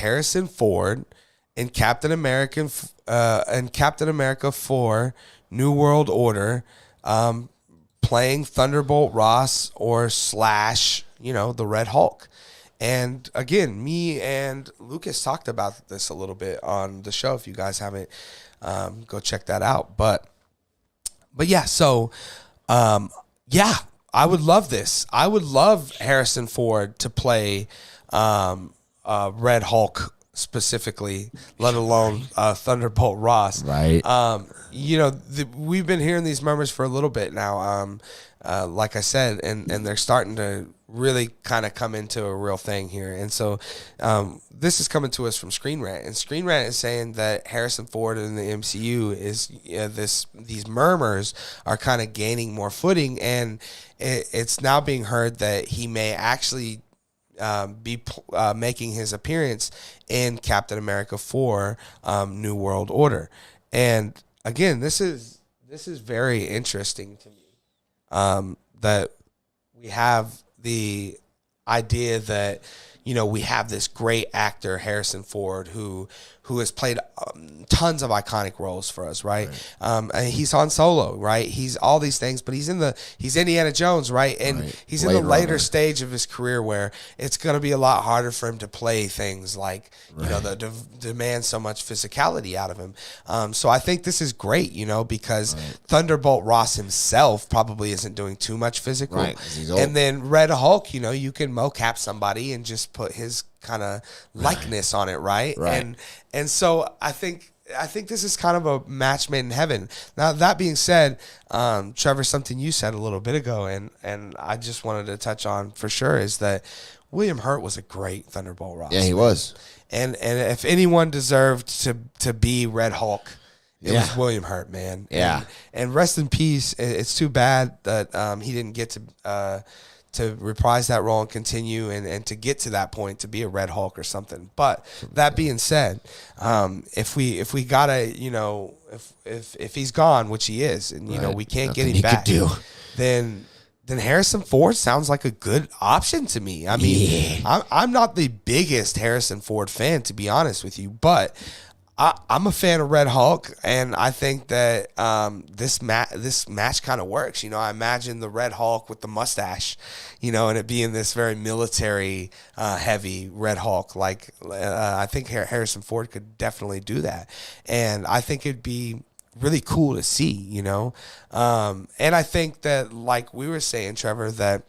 Harrison Ford in Captain America 4 New World Order, playing Thunderbolt Ross or Slash, the Red Hulk. And again, me and Lucas talked about this a little bit on the show. If you guys haven't, go check that out. But yeah, so yeah, I would love this. I would love Harrison Ford to play Red Hulk specifically, let alone Thunderbolt Ross. Right. We've been hearing these murmurs for a little bit now. Like I said, and they're starting to really kind of come into a real thing here. And so this is coming to us from Screen Rant. And Screen Rant is saying that Harrison Ford in the MCU is these murmurs are kind of gaining more footing, and it's now being heard that he may actually be making his appearance in Captain America 4 New World Order. And again, this is very interesting to me. That we have the idea that, we have this great actor, Harrison Ford, who has played tons of iconic roles for us, right? And he's on Solo, right? He's all these things, but he's Indiana Jones, right? And he's in the later stage of his career where it's going to be a lot harder for him to play things like, that demand so much physicality out of him. So I think this is great, because Thunderbolt Ross himself probably isn't doing too much physical. Right, 'cause he's old. And then Red Hulk, you can mocap somebody and just put his kind of likeness on it, right? And so I think this is kind of a match made in heaven. Now, that being said, Trevor, something you said a little bit ago, and I just wanted to touch on for sure, is that William Hurt was a great Thunderbolt Ross. Yeah, he was. And if anyone deserved to be Red Hulk, it was William Hurt, man. Yeah. And rest in peace. It's too bad that he didn't get to reprise that role and continue and to get to that point to be a Red Hulk or something. But that being said, if we gotta, if he's gone, which he is, and we can't get him back, then Harrison Ford sounds like a good option to me. I mean, I'm not the biggest Harrison Ford fan, to be honest with you, but I'm a fan of Red Hulk, and I think that this match kind of works. I imagine the Red Hulk with the mustache, and it being this very military heavy Red Hulk. Like I think Harrison Ford could definitely do that, and I think it'd be really cool to see. And I think that, like we were saying, Trevor, that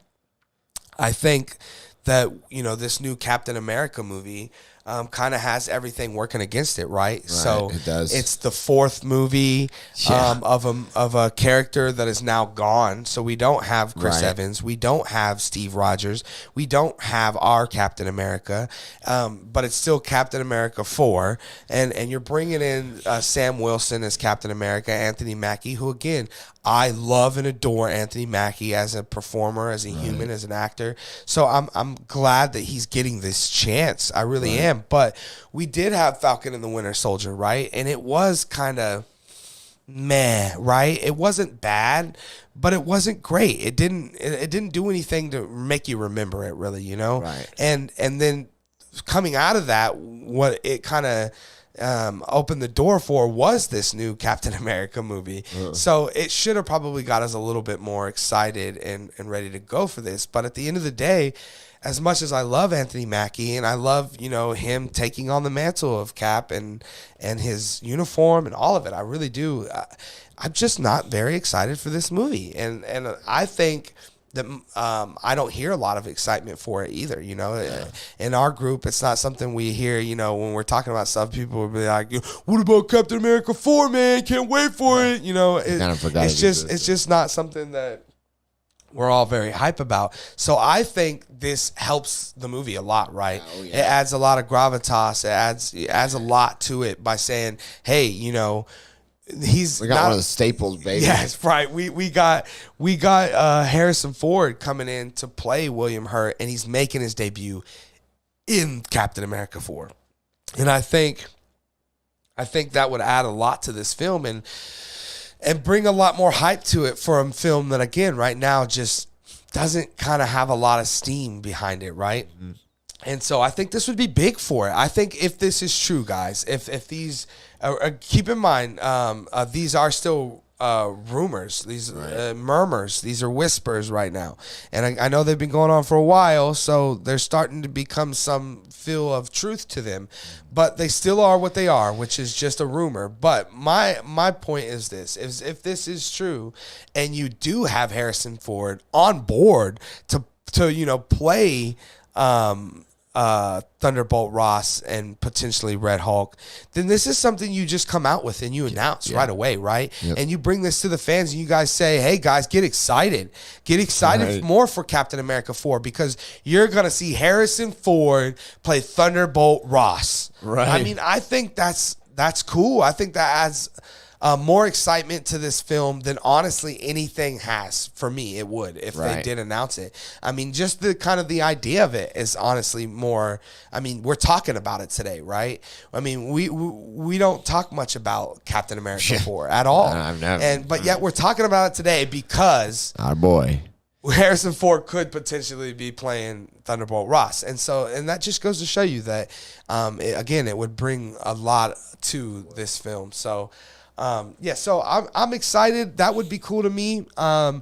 I think that this new Captain America movie kind of has everything working against it, right? So it does. It's the fourth movie of a character that is now gone. So we don't have Chris Evans, we don't have Steve Rogers, we don't have our Captain America, but it's still Captain America 4, and you're bringing in Sam Wilson as Captain America, Anthony Mackie, who again, I love and adore Anthony Mackie as a performer, as a human, as an actor. So I'm glad that he's getting this chance. I really am. But we did have Falcon and the Winter Soldier, right? And it was kind of meh, right? It wasn't bad, but it wasn't great. It didn't do anything to make you remember it, really, Right. And then coming out of that, what it kind of opened the door for was this new Captain America movie. So it should have probably got us a little bit more excited and ready to go for this. But at the end of the day, as much as I love Anthony Mackie and I love, him taking on the mantle of Cap and his uniform and all of it, I really do. I'm just not very excited for this movie. And I think that I don't hear a lot of excitement for it either. In our group, it's not something we hear. When we're talking about stuff, people will be like, "What about Captain America 4, man? Can't wait for it." It's just not something that we're all very hype about. So I think this helps the movie a lot, right? Oh, yeah. It adds a lot of gravitas. It adds a lot to it by saying, hey, we got one of the staples, baby. Yes, right. We got Harrison Ford coming in to play William Hurt, and he's making his debut in Captain America 4. And I think that would add a lot to this film and bring a lot more hype to it for a film that, again, right now just doesn't kind of have a lot of steam behind it, right? Mm-hmm. And so I think this would be big for it. I think if this is true, guys, if these, keep in mind, these are still rumors, these murmurs, these are whispers right now. And I know they've been going on for a while, so they're starting to become some feel of truth to them. But they still are what they are, which is just a rumor. But my point is this, if this is true and you do have Harrison Ford on board to play Thunderbolt Ross and potentially Red Hulk, then this is something you just come out with and you announce right away, right? Yep. And you bring this to the fans and you guys say, hey guys, get excited more for Captain America 4, because you're going to see Harrison Ford play Thunderbolt Ross. Right. I mean, I think that's cool. I think that adds more excitement to this film than honestly anything has for me. It would if they did announce it. I mean, just the idea of it is honestly more. I mean, we're talking about it today, right? I mean, we don't talk much about Captain America 4 at all, but yet we're talking about it today because our boy Harrison Ford could potentially be playing Thunderbolt Ross, and that just goes to show you that it would bring a lot to this film. So. So I'm excited. That would be cool to me. For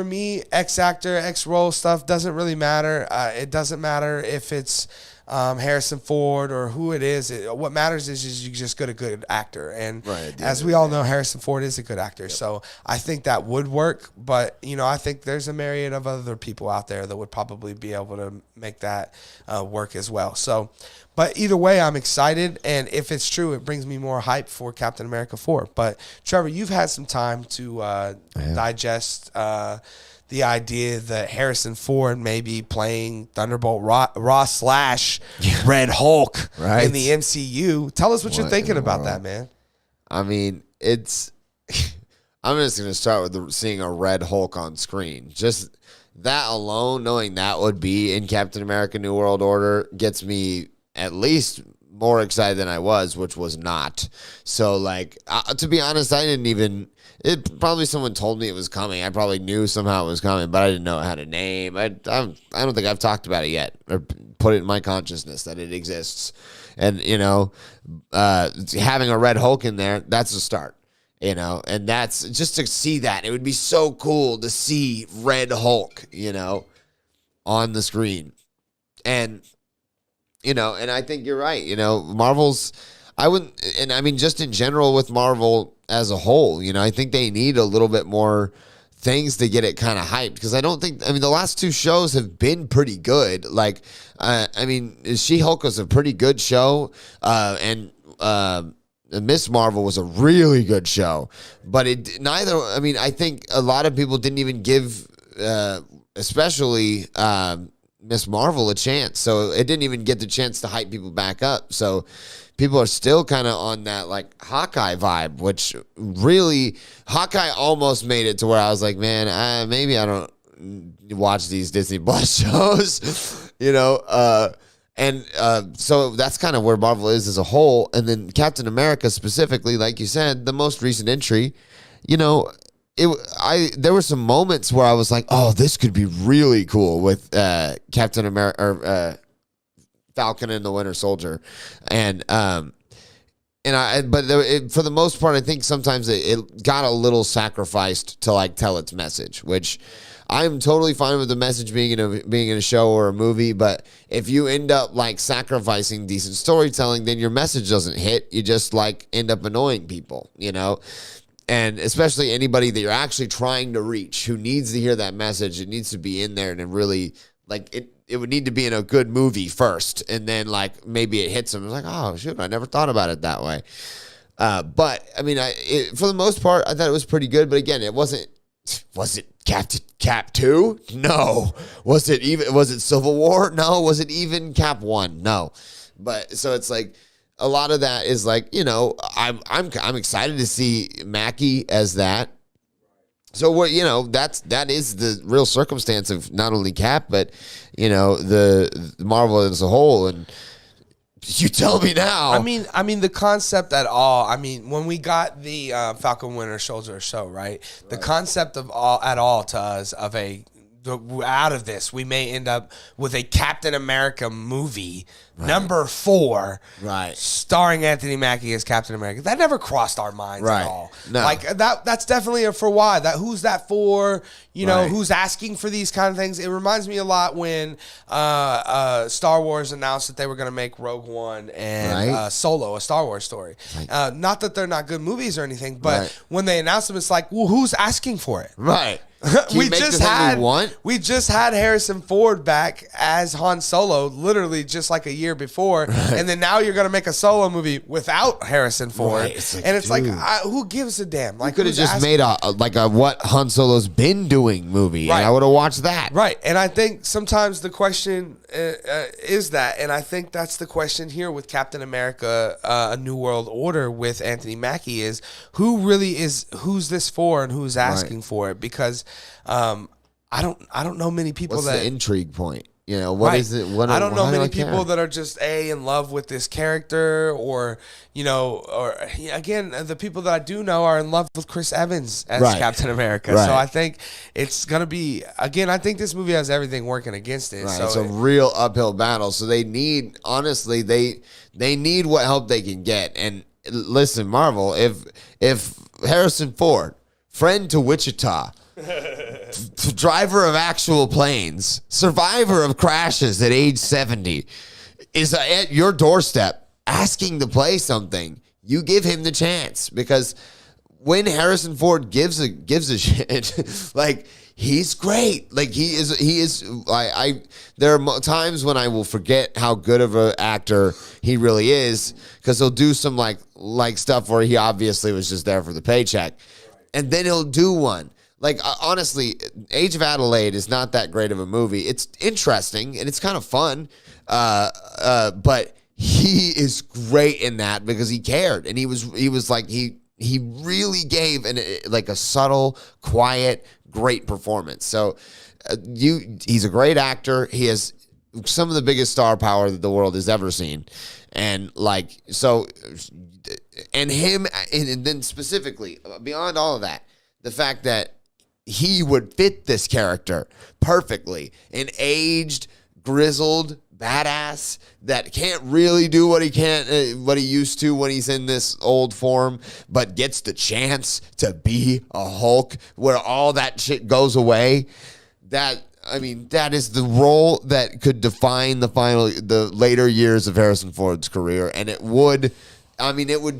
me, X-actor, X-role stuff doesn't really matter. It doesn't matter if it's Harrison Ford or who it is. What matters is you just get a good actor. And as we all know, Harrison Ford is a good actor. Yep. So I think that would work. But, I think there's a myriad of other people out there that would probably be able to make that work as well. So, but either way, I'm excited. And if it's true, it brings me more hype for Captain America 4. But, Trevor, you've had some time to digest the idea that Harrison Ford may be playing Thunderbolt Ross / Red Hulk in the MCU. Tell us what you're thinking about that, man. I mean, I'm just going to start with seeing a Red Hulk on screen. Just that alone, knowing that would be in Captain America New World Order, gets me at least more excited than I was, which was not. So, to be honest, I didn't even... probably someone told me it was coming. I probably knew somehow it was coming, but I didn't know it had a name. I don't think I've talked about it yet or put it in my consciousness that it exists. And, having a Red Hulk in there, that's a start, and that's just to see that. It would be so cool to see Red Hulk, on the screen. And, and I think you're right. Marvel's, just in general with Marvel as a whole, I think they need a little bit more things to get it kind of hyped, because the last two shows have been pretty good. She-Hulk was a pretty good show, and Miss Marvel was a really good show, but I think a lot of people didn't even give, especially Miss Marvel, a chance, so it didn't even get the chance to hype people back up. So people are still kind of on that Hawkeye vibe, which really Hawkeye almost made it to where I was like, man, maybe I don't watch these Disney Plus shows, so that's kind of where Marvel is as a whole. And then Captain America specifically, like you said, the most recent entry, there were some moments where I was like, oh, this could be really cool with Captain America or Falcon and the Winter Soldier, but for the most part, I think sometimes it got a little sacrificed to tell its message, which I'm totally fine with the message being in a show or a movie. But if you end up sacrificing decent storytelling, then your message doesn't hit. You just end up annoying people, and especially anybody that you're actually trying to reach who needs to hear that message. It needs to be in there, and it really it would need to be in a good movie first, and then maybe it hits them. It's oh shoot, I never thought about it that way. But for the most part, I thought it was pretty good. But again, it wasn't. Was it Cap 2? No. Was it Civil War? No. Was it even Cap 1? No. But so it's a lot of that is I'm excited to see Mackie as that. So that is the real circumstance of not only Cap, but the Marvel as a whole. And you tell me now. I mean the concept at all. When we got the Falcon Winter Soldier show, right? The concept of all to us of a out of this, we may end up with a Captain America movie, number 4, starring Anthony Mackie as Captain America. That never crossed our minds at all. No. Like that's definitely a for why. That who's that for? You know, who's asking for these kind of things? It reminds me a lot when Star Wars announced that they were going to make Rogue One and Solo, a Star Wars story. Not that they're not good movies or anything, but when they announced them, it's like, well, who's asking for it? Right. we just had Harrison Ford back as Han Solo literally just like a year before, and then now you're gonna make a Solo movie without Harrison Ford, it's like who gives a damn? Like, could have just made a what Han Solo's been doing movie, and I would have watched that. And I think sometimes the question is that, and I think that's the question here with Captain America: A New World Order with Anthony Mackie is who's this for and who's asking for it, because I don't know many people. What's the intrigue point? You know, what is it? I don't know many people that are just in love with this character, or again, the people that I do know are in love with Chris Evans as Captain America. So I think it's gonna be, again, I think this movie has everything working against it. So it's a real uphill battle. So they need, honestly, they need what help they can get. And listen, Marvel, if Harrison Ford, friend to Wichita, driver of actual planes, survivor of crashes at age 70, is at your doorstep asking to play something, you give him the chance. Because when Harrison Ford gives a shit, like, he's great. Like, he is. There are times when I will forget how good of an actor he really is, because he'll do some like stuff where he obviously was just there for the paycheck, and then he'll do one. Like, honestly, Age of Adelaide is not that great of a movie. It's interesting and it's kind of fun, but he is great in that because he cared, and he was like, he really gave a subtle, quiet, great performance. So he's a great actor. He has some of the biggest star power that the world has ever seen, and then specifically beyond all of that, the fact that he would fit this character perfectly. An aged, grizzled badass that can't really do what he used to when he's in this old form, but gets the chance to be a Hulk where all that shit goes away. That is the role that could define the later years of Harrison Ford's career, and it would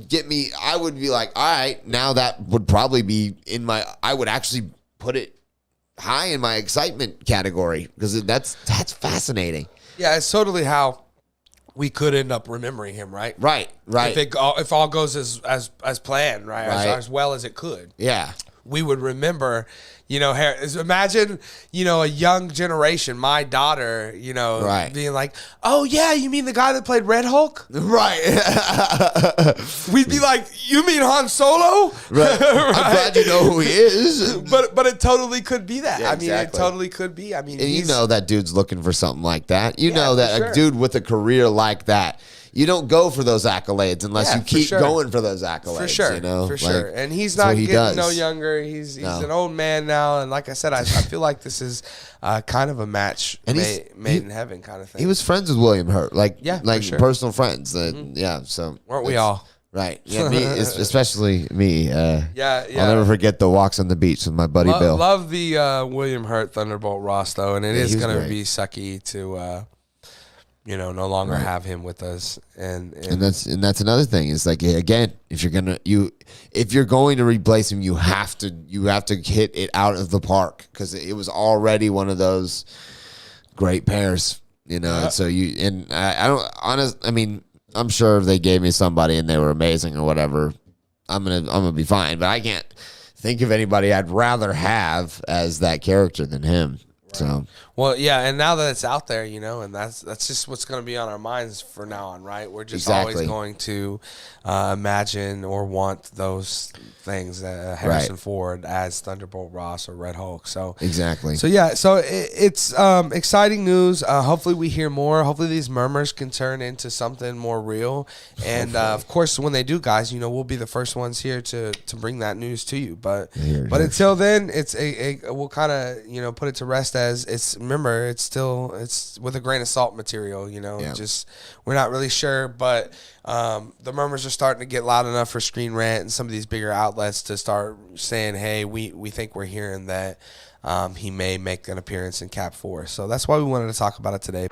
get me. I would be like, all right, now that would probably be I would actually put it high in my excitement category, because that's fascinating. Yeah, it's totally how we could end up remembering him, right? Right. If all goes as planned, right? As well as it could. Yeah. We would remember, imagine, a young generation, my daughter, being like, oh, yeah, you mean the guy that played Red Hulk? Right. We'd be like, you mean Han Solo? Right. I'm glad you know who he is. But it totally could be that. Yeah, it totally could be. And that dude's looking for something like that. A dude with a career like that, you don't go for those accolades unless you keep going for those accolades. For sure, for sure. And he's not getting no younger. He's an old man now. And like I said, I feel like this is kind of a match made in heaven kind of thing. He was friends with William Hurt, personal friends. So weren't we all? Right. Yeah, me, especially me. Yeah. I'll never forget the walks on the beach with my buddy Bill. Love the William Hurt Thunderbolt Ross, though. And it is going to be sucky to... no longer have him with us, and that's another thing. It's like, again, if you're going to replace him, you have to hit it out of the park, because it was already one of those great pairs, And so I'm sure if they gave me somebody and they were amazing or whatever, I'm gonna be fine. But I can't think of anybody I'd rather have as that character than him. Right. So, well, yeah, and now that it's out there, and that's just what's going to be on our minds for now on, right? We're just always going to imagine or want those things, Harrison Ford as Thunderbolt Ross or Red Hulk. So exactly. So yeah, it's exciting news. Hopefully we hear more. Hopefully these murmurs can turn into something more real. And of course, when they do, guys, we'll be the first ones here to bring that news to you. But until then, it's we'll kind of put it to rest says, it's with a grain of salt material, Yeah. just we're not really sure, but the murmurs are starting to get loud enough for Screen Rant and some of these bigger outlets to start saying, hey, we think we're hearing that he may make an appearance in Cap 4. So that's why we wanted to talk about it today.